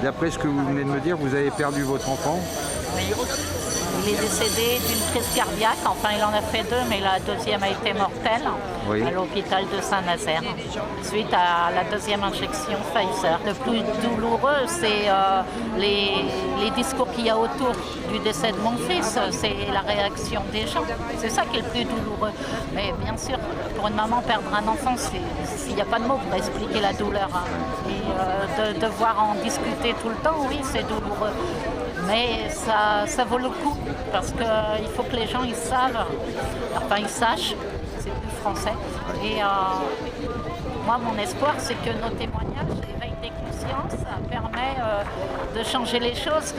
D'après ce que vous venez de me dire, vous avez perdu votre enfant. Oui. Il est décédé d'une crise cardiaque, enfin il en a fait deux, mais la deuxième a été mortelle Oui. à l'hôpital de Saint-Nazaire, suite à la deuxième injection Pfizer. Le plus douloureux, c'est les discours qu'il y a autour du décès de mon fils, c'est la réaction des gens. C'est ça qui est le plus douloureux. Mais bien sûr, pour une maman, perdre un enfant, il n'y a pas de mots pour expliquer la douleur. Hein. Et de devoir en discuter tout le temps, oui, c'est douloureux. Mais ça vaut le coup, parce qu'il faut que les gens ils savent, enfin ils sachent, c'est plus français. Et moi, mon espoir, c'est que nos témoignages, l'éveil des consciences, ça permet de changer les choses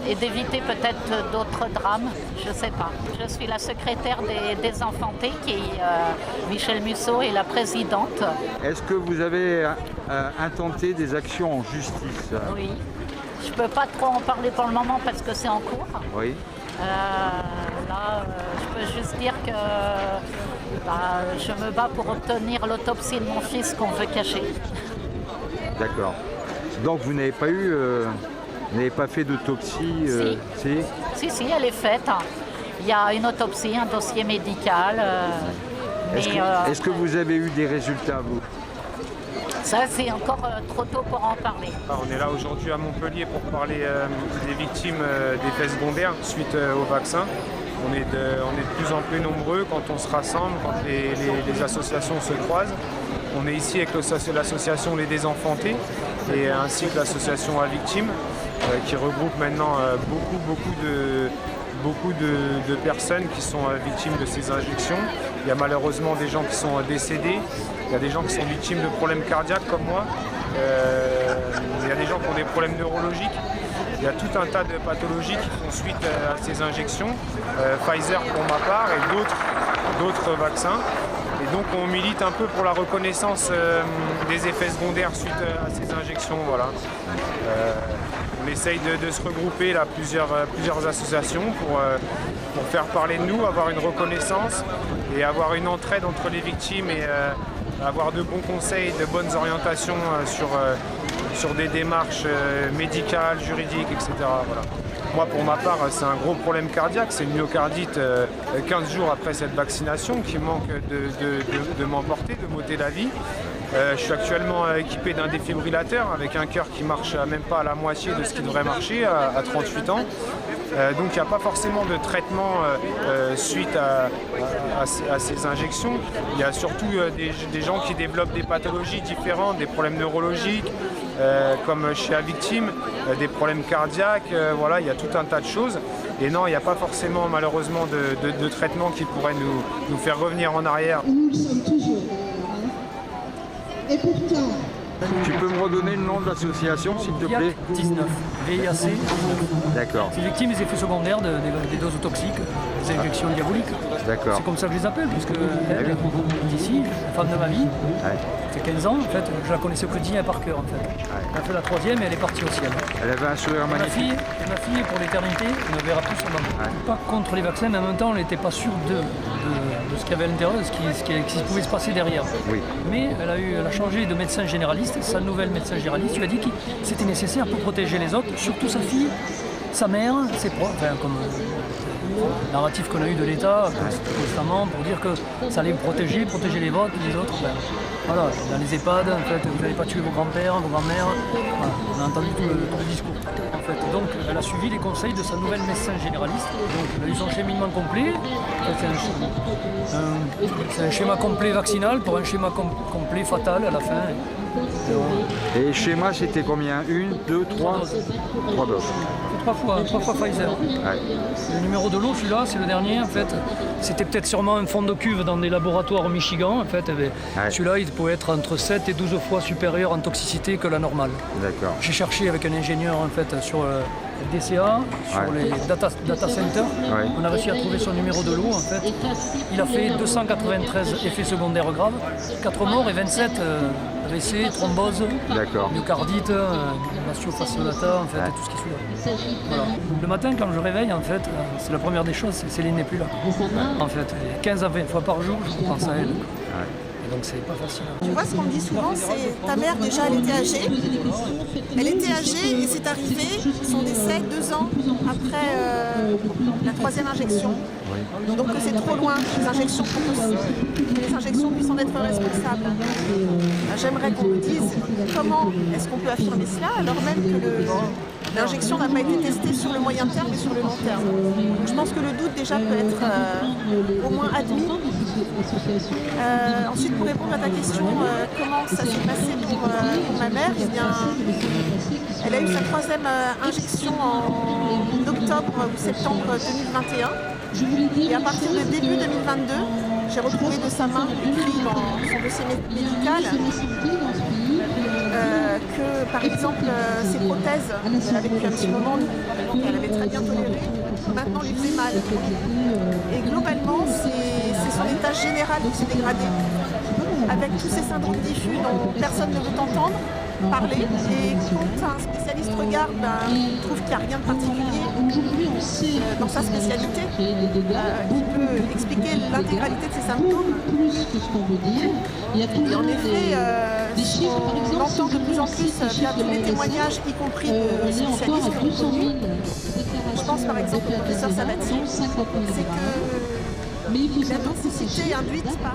et d'éviter peut-être d'autres drames, je ne sais pas. Je suis la secrétaire des Enfantés, qui est Michel Musso, et la présidente. Est-ce que vous avez intenté des actions en justice? Oui. Je ne peux pas trop en parler pour le moment parce que c'est en cours. Oui. Je peux juste dire que je me bats pour obtenir l'autopsie de mon fils qu'on veut cacher. D'accord. Donc vous n'avez pas eu, vous n'avez pas fait d'autopsie Si, elle est faite. Il y a une autopsie, un dossier médical. Est-ce que vous avez eu des résultats, vous? Ça, c'est encore trop tôt pour en parler. On est là aujourd'hui à Montpellier pour parler des victimes d'effets secondaires suite au vaccin. On est de plus en plus nombreux quand on se rassemble, quand les associations se croisent. On est ici avec l'association Les Désenfantés et ainsi que l'association à victimes qui regroupe maintenant beaucoup de personnes qui sont victimes de ces injections. Il y a malheureusement des gens qui sont décédés, il y a des gens qui sont victimes de problèmes cardiaques comme moi, il y a des gens qui ont des problèmes neurologiques, il y a tout un tas de pathologies qui font suite à ces injections, Pfizer pour ma part et d'autres vaccins. Et donc on milite un peu pour la reconnaissance des effets secondaires suite à ces injections. Voilà. On essaye de se regrouper là, plusieurs associations pour faire parler de nous, avoir une reconnaissance et avoir une entraide entre les victimes et avoir de bons conseils, de bonnes orientations sur des démarches médicales, juridiques, etc. Voilà. Moi, pour ma part, c'est un gros problème cardiaque, c'est une myocardite 15 jours après cette vaccination qui manque de m'emporter, de m'ôter la vie. Je suis actuellement équipé d'un défibrillateur avec un cœur qui marche même pas à la moitié de ce qui devrait marcher à 38 ans. Donc il n'y a pas forcément de traitement suite à ces injections. Il y a surtout des gens qui développent des pathologies différentes, des problèmes neurologiques, comme chez la victime, des problèmes cardiaques, voilà, il y a tout un tas de choses. Et non, il n'y a pas forcément malheureusement de traitement qui pourrait nous faire revenir en arrière. Nous le sommes toujours. Et pourtant... Tu peux me redonner le nom de l'association, s'il te plaît? 19, VIAC. D'accord. C'est victime des effets secondaires des doses toxiques, des injections diaboliques. D'accord. C'est comme ça que je les appelle, puisque elle, d'ici, la femme de ma vie, c'est 15 ans, en fait, je la connaissais au quotidien par cœur, en fait. Elle a fait la troisième et elle est partie au ciel. Elle avait un sourire magnifique. Ma fille, pour l'éternité, ne verra plus son maman. Pas contre les vaccins, mais en même temps, on n'était pas sûr de ce qu'il y avait à l'intérieur, de ce qui pouvait se passer derrière. Oui. Mais elle a changé de médecin généraliste, sa nouvelle médecin généraliste lui a dit que c'était nécessaire pour protéger les autres, surtout sa fille. sa mère, ses proches, enfin, comme le narratif qu'on a eu de l'État constamment pour dire que ça allait protéger les vôtres, les autres. Enfin, voilà, dans les EHPAD, en fait, vous n'allez pas tuer vos grands-pères, vos grands-mères. Voilà, on a entendu tout le discours. En fait. Donc, elle a suivi les conseils de sa nouvelle médecin généraliste. Donc, elle a eu son cheminement complet. C'est un schéma complet vaccinal pour un schéma complet fatal à la fin. Et schéma, c'était combien? 1, 2, 3 3 doses. Trois fois Pfizer. Ouais. Le numéro de lot, celui-là, c'est le dernier. En fait, c'était peut-être sûrement un fond de cuve dans des laboratoires au Michigan. En fait, celui-là, il pouvait être entre 7 et 12 fois supérieur en toxicité que la normale. D'accord. J'ai cherché avec un ingénieur en fait sur le DCA, sur les data centers. Ouais. On a réussi à trouver son numéro de lot. En fait, il a fait 293 effets secondaires graves, 4 morts et 27 AVC, thrombose, myocardite, mastiofasciolata, en fait, et tout ce qui suit là. Voilà. Le matin, quand je réveille, en fait, c'est la première des choses, c'est Céline n'est plus là. En fait, 15 à 20 fois par jour, je pense à elle. Et donc c'est pas facile. Tu vois, ce qu'on me dit souvent, c'est ta mère déjà, elle était âgée. Elle était âgée et c'est arrivé son décès 2 ans après la 3e injection. Donc c'est trop loin les injections pour que les injections puissent en être responsables. J'aimerais qu'on me dise comment est-ce qu'on peut affirmer cela alors même que l'injection n'a pas été testée sur le moyen terme et sur le long terme. Donc, je pense que le doute déjà peut être au moins admis. Ensuite, pour répondre à ta question, comment ça s'est passé pour ma mère, eh bien, elle a eu sa 3e injection en octobre ou septembre 2021. Et à partir de début 2022, j'ai retrouvé de sa main écrit dans son dossier médical que, par exemple, ses prothèses, elle avait depuis un petit moment, qu'elle avait très bien toléré, maintenant lui faisaient mal. Et globalement, c'est son état général qui s'est dégradé, avec tous ces syndromes diffus dont personne ne veut entendre parler. Et quand un spécialiste regarde, il trouve qu'il n'y a rien de particulier dans sa spécialité qui peut expliquer l'intégralité de ses symptômes. Et en effet, on entend de plus en plus via tous les témoignages, y compris de spécialistes que l'on connu. Je pense par exemple au professeur Sabatier, c'est que la toxicité induite par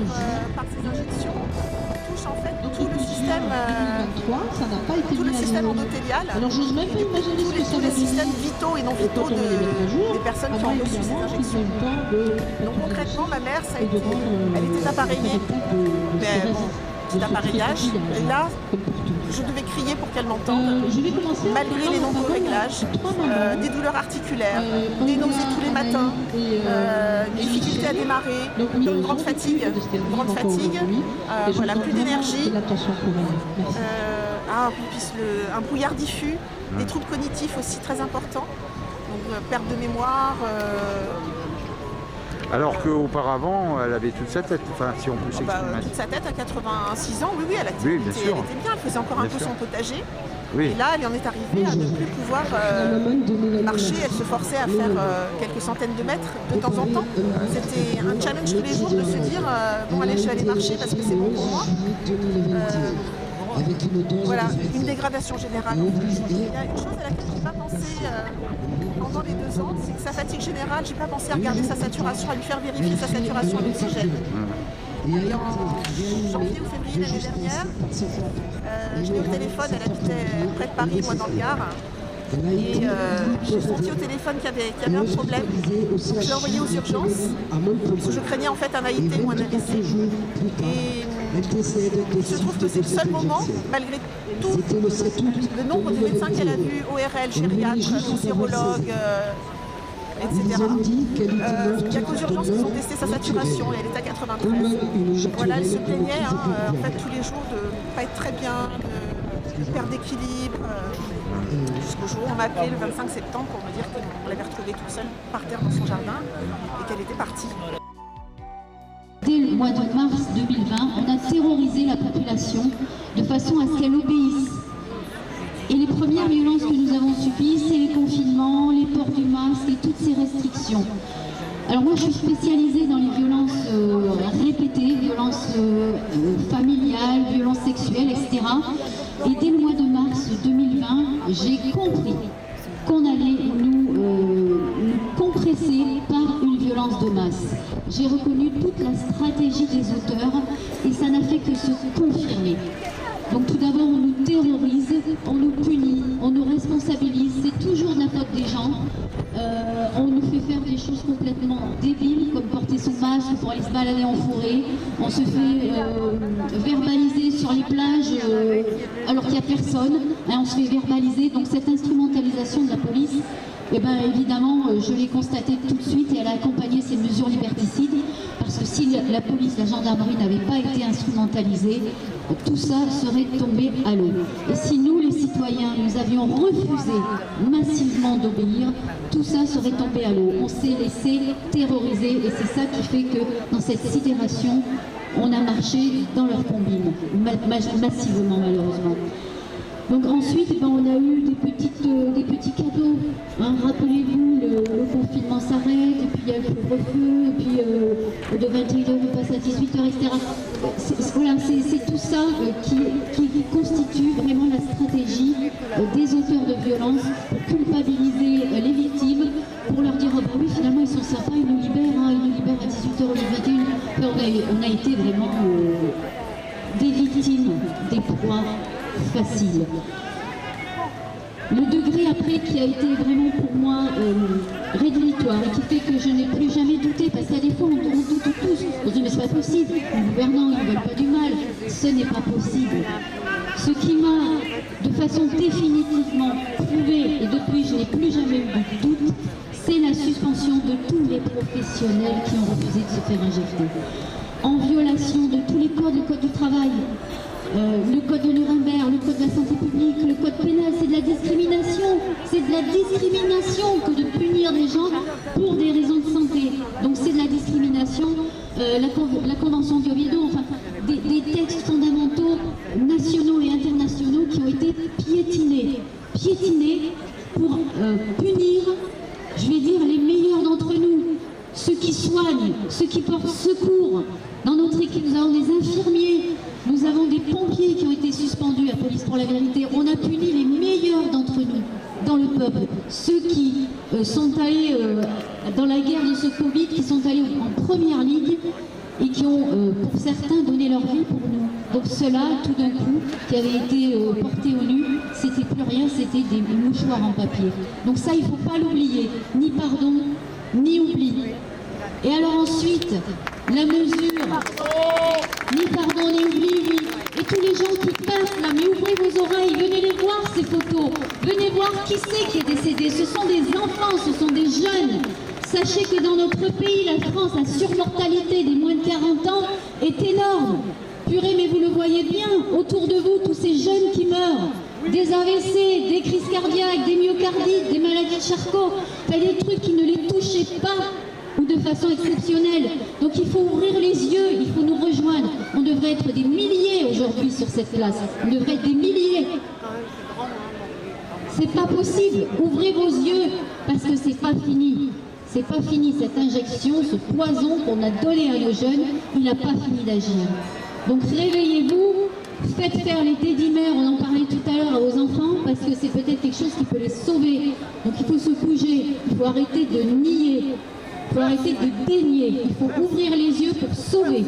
ces injections touche en fait tout le système endothélial, tous les systèmes vitaux et non vitaux des personnes qui ont reçu ces injections. Donc concrètement, ma mère, elle était appareillée, mais bon, petit appareillage, et là, je devais crier pour qu'elle m'entende, malgré les nombreux réglages, des douleurs articulaires, des nausées tous les matins, difficulté à démarrer, une grande fatigue, voilà, plus d'énergie, un brouillard diffus, des troubles cognitifs aussi très importants, donc perte de mémoire. Alors qu'auparavant, elle avait toute sa tête, enfin si on peut s'exprimer. Toute sa tête à 86 ans, oui, elle était bien, elle faisait encore un peu son potager. Oui. Et là, elle en est arrivée à ne plus pouvoir marcher, elle se forçait à faire quelques centaines de mètres de temps en temps. C'était un challenge tous les jours de se dire, bon allez, je vais aller marcher parce que c'est bon pour moi. Voilà, une dégradation générale. Il y a une chose à laquelle je n'ai pas pensé pendant les 2 ans, c'est que sa fatigue générale, je n'ai pas pensé à regarder sa saturation, à lui faire vérifier sa saturation en oxygène. Et en janvier ou février l'année dernière, je l'ai au téléphone, elle habitait près de Paris, moi dans le Gard. Et j'ai senti au téléphone qu'il y avait un problème. Donc je l'ai envoyé aux urgences, parce que je craignais en fait un AIT ou un AVC. Et il se trouve que c'est le seul moment, malgré tout le nombre de médecins qu'elle a vus, ORL, gériatre, cancérologue, etc. Il n'y a qu'aux urgences qu'ils ont testé sa saturation et elle est à 93. Voilà, elle se plaignait en fait tous les jours de ne pas être très bien, de perdre d'équilibre. Jusqu'au jour où on m'a appelé le 25 septembre pour me dire qu'on l'avait retrouvée toute seule par terre dans son jardin et qu'elle était partie. Dès le mois de mars 2020, on a terrorisé la population de façon à ce qu'elle obéisse. Et les premières violences que nous avons subies, c'est les confinements, les ports du masque et toutes ces restrictions. Alors moi je suis spécialisée dans les violences répétées, violences familiales, violences sexuelles, etc. Et dès le mois de mars 2020, j'ai compris qu'on allait nous compressés par une violence de masse. J'ai reconnu toute la stratégie des auteurs et ça n'a fait que se confirmer. Donc tout d'abord, on nous terrorise, on nous punit, on nous responsabilise, c'est toujours de la faute des gens. On nous fait faire des choses complètement débiles, comme porter son masque pour aller se balader en forêt. On se fait verbaliser sur les plages alors qu'il n'y a personne. On se fait verbaliser. Donc cette instrumentalisation de la police, eh ben, évidemment, je l'ai constatée tout de suite et elle a accompagné ces mesures liberticides. Parce que si la police, la gendarmerie n'avaient pas été instrumentalisées, tout ça serait tombé à l'eau. Et si nous, les citoyens, nous avions refusé massivement d'obéir, tout ça serait tombé à l'eau. On s'est laissé terroriser et c'est ça qui fait que dans cette sidération, on a marché dans leur combine, massivement malheureusement. Donc ensuite, ben, on a eu des petits cadeaux. Hein. Rappelez-vous, le confinement s'arrête, et puis il y a le couvre-feu, et puis de 21h on passe à 18h, etc. Voilà, c'est tout ça qui constitue vraiment la stratégie des auteurs de violence pour culpabiliser les victimes, pour leur dire oh, bah oui, finalement ils sont sympas, ils nous libèrent, hein, ils nous libèrent à 18h au lieu de 21h. On a été vraiment des victimes, des proies facile. Le degré après qui a été vraiment pour moi rédhibitoire et qui fait que je n'ai plus jamais douté, parce qu'à des fois on doute tous, on se dit mais c'est pas possible, les gouvernants ils ne veulent pas du mal, ce n'est pas possible. Ce qui m'a de façon définitivement prouvé, et depuis je n'ai plus jamais eu de doute, c'est la suspension de tous les professionnels qui ont refusé de se faire injecter. En violation de tous les codes, le code du travail, le code de Nuremberg, le code de la santé publique, le code pénal, c'est de la discrimination. C'est de la discrimination que de punir des gens pour des raisons de santé. Donc c'est de la discrimination, la Convention d'Oviedo, enfin des textes fondamentaux nationaux et internationaux qui ont été piétinés pour punir, je vais dire, les meilleurs d'entre nous, ceux qui soignent, ceux qui portent secours. Dans notre équipe, nous avons des infirmiers, nous avons des pompiers qui ont été suspendus à Police pour la Vérité. On a puni les meilleurs d'entre nous, dans le peuple. Ceux qui sont allés dans la guerre de ce Covid, qui sont allés en première ligne et qui ont, pour certains, donné leur vie pour nous. Donc ceux-là, tout d'un coup, qui avaient été portés au nu, c'était plus rien, c'était des mouchoirs en papier. Donc ça, il ne faut pas l'oublier. Ni pardon, ni oubli. Et alors ensuite, la mesure, ni pardon, ni oubli, oui. Et tous les gens qui passent là, mais ouvrez vos oreilles, venez les voir ces photos, venez voir qui c'est qui est décédé. Ce sont des enfants, ce sont des jeunes. Sachez que dans notre pays, la France, la surmortalité des moins de 40 ans est énorme. Purée, mais vous le voyez bien, autour de vous, tous ces jeunes qui meurent. Des AVC, des crises cardiaques, des myocardites, des maladies de Charcot, des trucs qui ne les touchaient pas ou de façon exceptionnelle. Donc il faut ouvrir les yeux, il faut nous rejoindre. On devrait être des milliers aujourd'hui sur cette place. On devrait être des milliers. C'est pas possible. Ouvrez vos yeux parce que c'est pas fini. C'est pas fini cette injection, ce poison qu'on a donné à nos jeunes, il n'a pas fini d'agir. Donc réveillez-vous, faites faire les dédimères, on en parlait tout à l'heure aux enfants, parce que c'est peut-être quelque chose qui peut les sauver. Donc il faut se bouger, il faut arrêter de nier. Il faut arrêter de dénier, il faut ouvrir les yeux pour sauver.